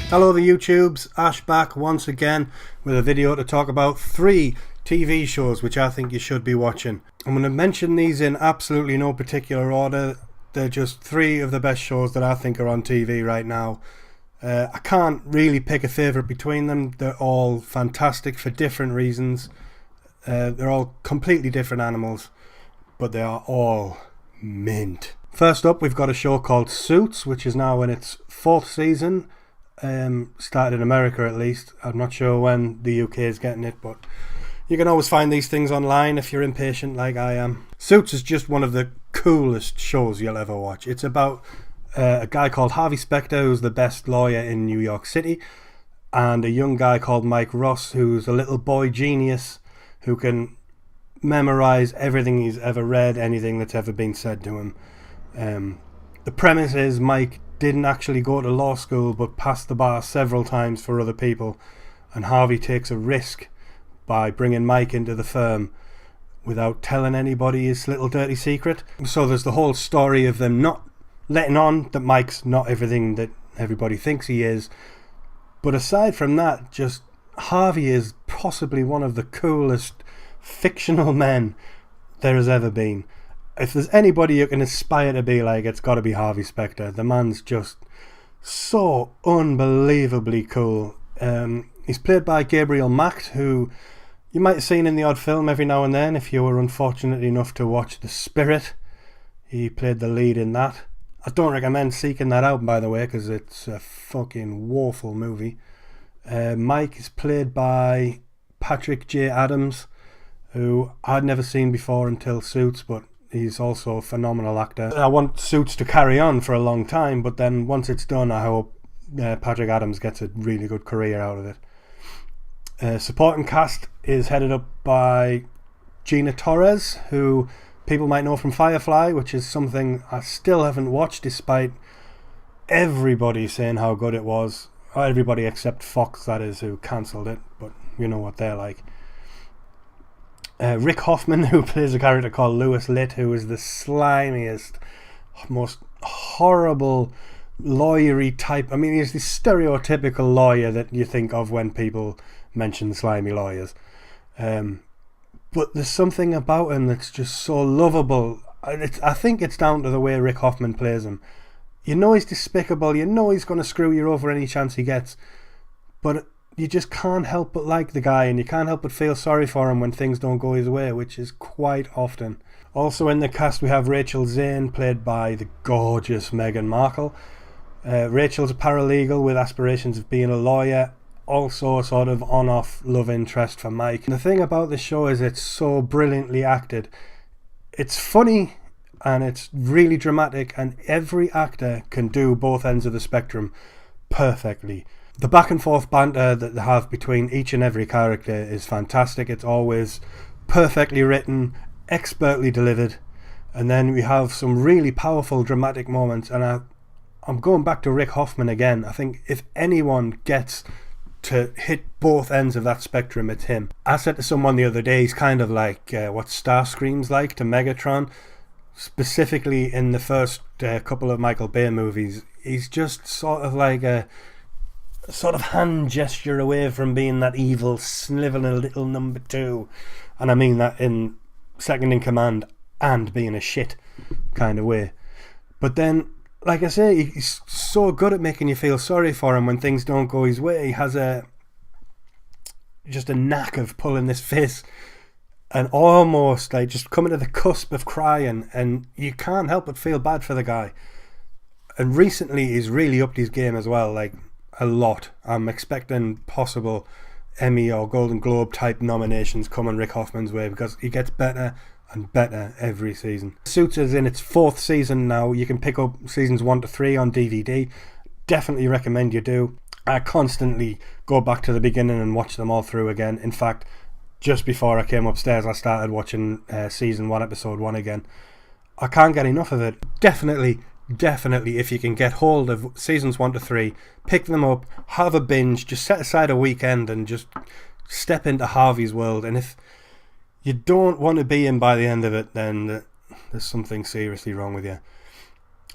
Hello the YouTubes, Ash back once again with a video to talk about 3 TV shows which I think you should be watching. I'm going to mention these in absolutely no particular order. They're just 3 of the best shows that I think are on TV right now. I can't really pick a favourite between them. They're all fantastic for different reasons. They're all completely different animals, but they are all mint. First up, we've got a show called Suits, which is now in its 4th season. Started in America at least. I'm not sure when the UK is getting it, but you can always find these things online if you're impatient like I am. Suits is just one of the coolest shows you'll ever watch. It's about a guy called Harvey Specter, who's the best lawyer in New York City, and a young guy called Mike Ross, who's a little boy genius who can memorize everything he's ever read, anything that's ever been said to him. The premise is Mike didn't actually go to law school but passed the bar several times for other people, and Harvey takes a risk by bringing Mike into the firm without telling anybody his little dirty secret. So there's the whole story of them not letting on that Mike's not everything that everybody thinks he is. But aside from that, just Harvey is possibly one of the coolest fictional men there has ever been. If there's anybody you can aspire to be like, it's got to be Harvey Specter. The man's just so unbelievably cool. He's played by Gabriel Macht, who you might have seen in the odd film every now and then if you were unfortunate enough to watch The Spirit. He played the lead in that. I don't recommend seeking that out, by the way, because it's a fucking woeful movie. Mike is played by Patrick J. Adams, who I'd never seen before until Suits, but he's also a phenomenal actor. I want Suits to carry on for a long time, but then once it's done, I hope Patrick Adams gets a really good career out of it. Supporting cast is headed up by Gina Torres, who people might know from Firefly, which is something I still haven't watched despite everybody saying how good it was. Everybody except Fox, that is, who cancelled it, but you know what they're like. Rick Hoffman, who plays a character called Louis Litt, who is the slimiest, most horrible lawyery type. I mean, he's the stereotypical lawyer that you think of when people mention slimy lawyers. But there's something about him that's just so lovable. I think it's down to the way Rick Hoffman plays him. You know he's despicable, you know he's going to screw you over any chance he gets, but you just can't help but like the guy, and you can't help but feel sorry for him when things don't go his way, which is quite often. Also in the cast we have Rachel Zane, played by the gorgeous Meghan Markle. Rachel's a paralegal with aspirations of being a lawyer, also a sort of on-off love interest for Mike. And the thing about this show is it's so brilliantly acted. It's funny and it's really dramatic, and every actor can do both ends of the spectrum perfectly. The back and forth banter that they have between each and every character is fantastic. It's always perfectly written, expertly delivered, and then we have some really powerful dramatic moments. And I'm going back to Rick Hoffman again. I think if anyone gets to hit both ends of that spectrum, it's him. I said to someone the other day, he's kind of like what Starscream's like to Megatron. Specifically in the first couple of Michael Bay movies, he's just sort of like a sort of hand gesture away from being that evil sniveling little number 2, and I mean that in second in command and being a shit kind of way. But then, like I say, he's so good at making you feel sorry for him when things don't go his way. He has just a knack of pulling this face and almost like just coming to the cusp of crying, and you can't help but feel bad for the guy. And recently he's really upped his game as well, like a lot. I'm expecting possible Emmy or Golden Globe type nominations coming Rick Hoffman's way, because he gets better and better every season. Suits is in its 4th season now. You can pick up seasons 1 to 3 on DVD. Definitely recommend you do. I constantly go back to the beginning and watch them all through again. In fact, just before I came upstairs I started watching season 1 episode 1 again. I can't get enough of it. Definitely if you can get hold of seasons 1 to 3, pick them up, have a binge, just set aside a weekend and just step into Harvey's world. And if you don't want to be in by the end of it, then there's something seriously wrong with you.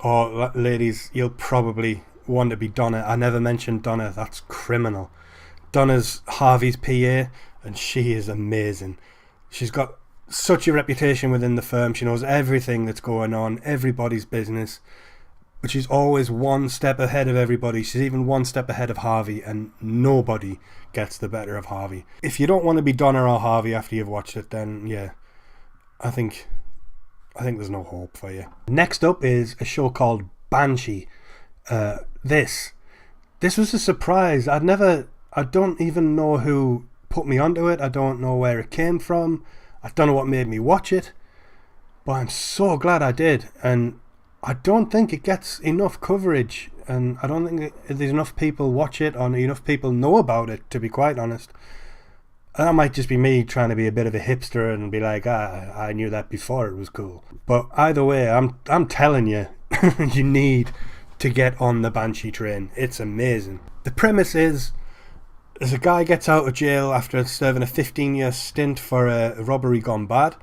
Or ladies, you'll probably want to be Donna. I never mentioned Donna. That's criminal. Donna's Harvey's PA, and she is amazing. She's got such a reputation within the firm. She knows everything that's going on, everybody's business. But she's always one step ahead of everybody. She's even one step ahead of Harvey, and nobody gets the better of Harvey. If you don't want to be Donna or Harvey after you've watched it, then yeah, I think there's no hope for you. Next up is a show called Banshee. This was a surprise. I don't even know who put me onto it. I don't know where it came from. I don't know what made me watch it, but I'm so glad I did. And I don't think it gets enough coverage, and I don't think there's enough people watch it or enough people know about it, to be quite honest. And that might just be me trying to be a bit of a hipster and be like, I knew that before it was cool. But either way, I'm telling you, you need to get on the Banshee train. It's amazing. The premise is, as a guy gets out of jail after serving a 15-year stint for a robbery gone bad,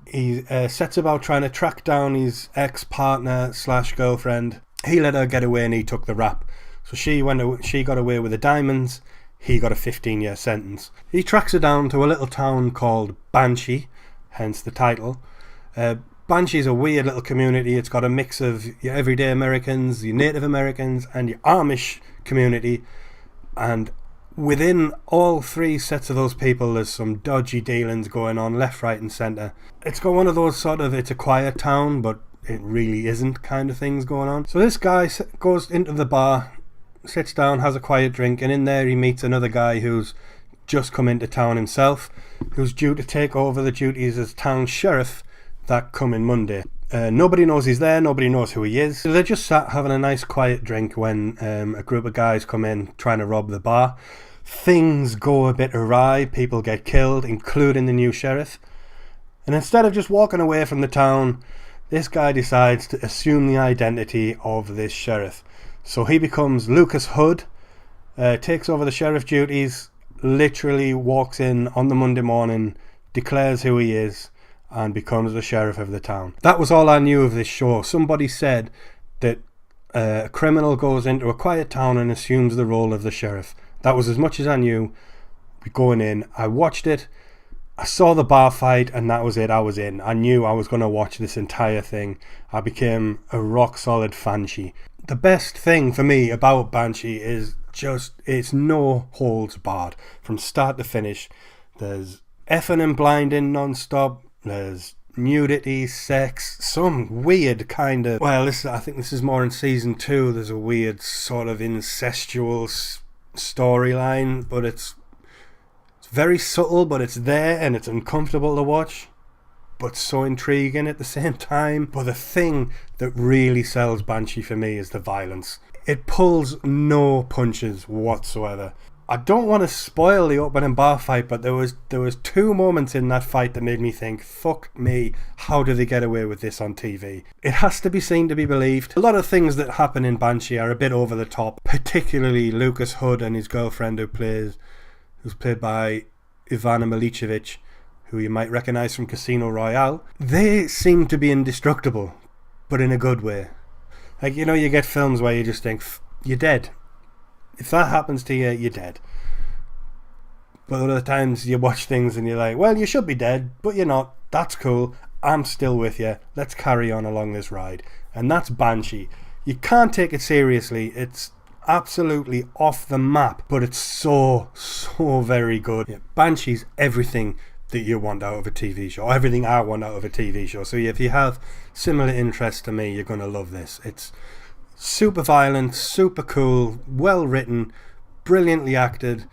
he sets about trying to track down his ex-partner / girlfriend. He let her get away and he took the rap. So she got away with the diamonds. He got a 15-year sentence. He tracks her down to a little town called Banshee, hence the title. Banshee's a weird little community. It's got a mix of your everyday Americans, your Native Americans, and your Amish community. And within all three sets of those people, there's some dodgy dealings going on left, right and centre. It's got one of those sort of, it's a quiet town, but it really isn't kind of things going on. So this guy goes into the bar, sits down, has a quiet drink, and in there he meets another guy who's just come into town himself, who's due to take over the duties as town sheriff that coming Monday. Nobody knows he's there, nobody knows who he is. So they're just sat having a nice quiet drink when a group of guys come in trying to rob the bar. Things go a bit awry, people get killed, including the new sheriff. And instead of just walking away from the town, this guy decides to assume the identity of this sheriff. So he becomes Lucas Hood, takes over the sheriff duties, literally walks in on the Monday morning, declares who he is, and becomes the sheriff of the town. That was all I knew of this show. Somebody said that a criminal goes into a quiet town and assumes the role of the sheriff. That was as much as I knew. Going in, I watched it, I saw the bar fight, and that was it. I was in. I knew I was going to watch this entire thing. I became a rock solid Banshee. The best thing for me about Banshee is just, it's no holds barred from start to finish. There's effing and blinding non-stop. There's nudity, sex, some weird kind of, I think this is more in season 2. There's a weird sort of incestual storyline, but it's very subtle, but it's there and it's uncomfortable to watch, but so intriguing at the same time. But the thing that really sells Banshee for me is the violence. It pulls no punches whatsoever. I don't want to spoil the opening bar fight, but there was 2 moments in that fight that made me think, fuck me, how do they get away with this on TV? It has to be seen to be believed. A lot of things that happen in Banshee are a bit over the top, particularly Lucas Hood and his girlfriend who's played by Ivana Milicevic, who you might recognise from Casino Royale. They seem to be indestructible, but in a good way. Like, you know, you get films where you just think, you're dead. If that happens to you, you're dead. But other times you watch things and you're like, well, you should be dead, but you're not. That's cool. I'm still with you. Let's carry on along this ride. And that's Banshee. You can't take it seriously. It's absolutely off the map, but it's so very good. Yeah, Banshee's everything that you want out of a TV show, everything I want out of a TV show. So if you have similar interests to me, you're going to love this. It's super violent, super cool, well written, brilliantly acted.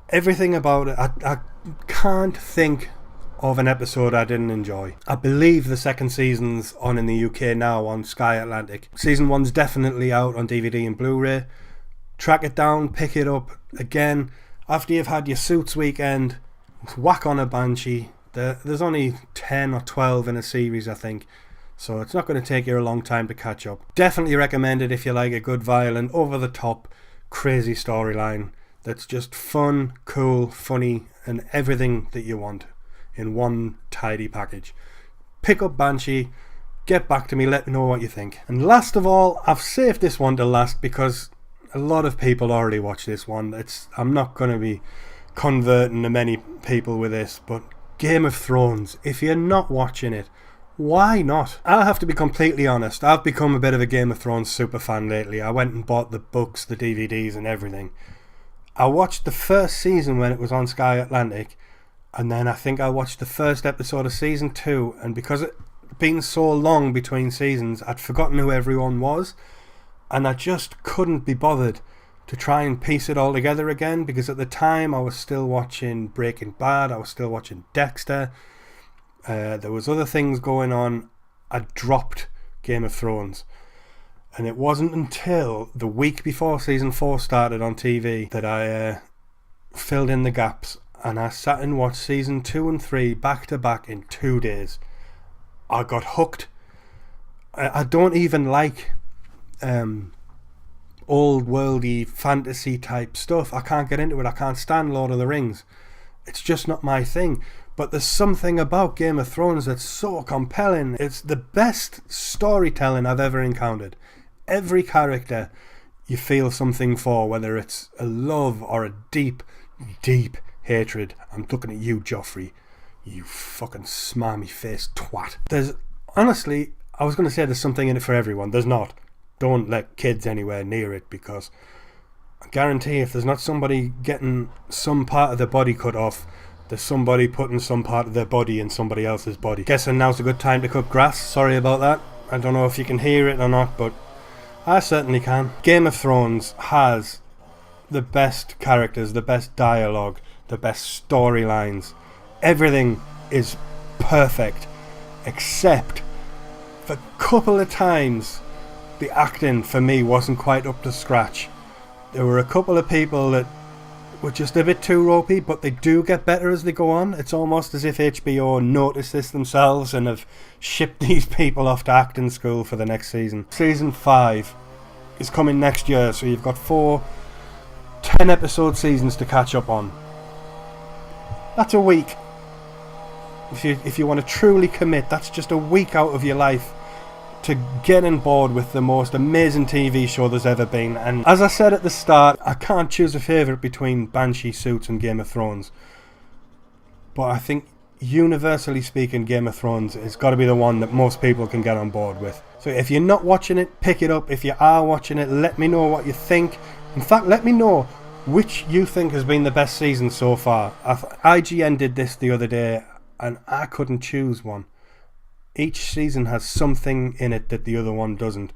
Everything about it, I can't think of an episode I didn't enjoy. I believe the second season's on in the UK now on Sky Atlantic. Season 1's definitely out on DVD and Blu-ray. Track it down, pick it up again. After you've had your Suits weekend, whack on a Banshee. There's only 10 or 12 in a series, I think. So it's not going to take you a long time to catch up. Definitely recommend it if you like a good, violent, over-the-top, crazy storyline that's just fun, cool, funny, and everything that you want in one tidy package. Pick up Banshee, Get back to me, let me know what you think. And last of all, I've saved this one to last because a lot of people already watch this one. I'm not going to be converting to many people with this, but Game of Thrones, if you're not watching it, why not? I have to be completely honest, I've become a bit of a Game of Thrones super fan lately. I went and bought the books, the DVDs and everything. I watched the first season when it was on Sky Atlantic, and then I think I watched the first episode of season 2, and because it been so long between seasons, I'd forgotten who everyone was, and I just couldn't be bothered to try and piece it all together again, because at the time I was still watching Breaking Bad, I was still watching Dexter, there was other things going on. I dropped Game of Thrones, and it wasn't until the week before season 4 started on TV that I filled in the gaps, and I sat and watched season 2 and 3 back to back in 2 days. I got hooked. I don't even like old worldy fantasy type stuff. I can't get into it. I can't stand Lord of the Rings. It's just not my thing. But there's something about Game of Thrones that's so compelling. It's the best storytelling I've ever encountered. Every character you feel something for, whether it's a love or a deep, deep hatred. I'm looking at you, Joffrey. You fucking smarmy faced twat. There's, honestly, I was going to say there's something in it for everyone. There's not. Don't let kids anywhere near it, because I guarantee if there's not somebody getting some part of their body cut off, there's somebody putting some part of their body in somebody else's body. Guessing now's a good time to cut grass. Sorry about that. I don't know if you can hear it or not, but I certainly can. Game of Thrones has the best characters, the best dialogue, the best storylines. Everything is perfect, except for a couple of times the acting for me wasn't quite up to scratch. There were a couple of people that were just a bit too ropey, but they do get better as they go on. It's almost as if HBO noticed this themselves and have shipped these people off to acting school for the next season. Season 5 is coming next year, so you've got 4 10-episode seasons to catch up on. That's a week. If you want to truly commit, that's just a week out of your life to get on board with the most amazing TV show there's ever been. And as I said at the start, I can't choose a favourite between Banshee, Suits and Game of Thrones, but I think universally speaking, Game of Thrones has got to be the one that most people can get on board with. So if you're not watching it, pick it up. If you are watching it, let me know what you think. In fact, let me know which you think has been the best season so far. IGN did this the other day and I couldn't choose one. Each season has something in it that the other one doesn't.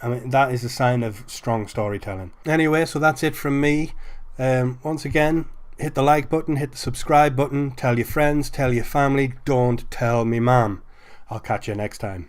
I mean, that is a sign of strong storytelling. Anyway, so that's it from me. Once again, hit the like button, hit the subscribe button, tell your friends, tell your family, don't tell me mum. I'll catch you next time.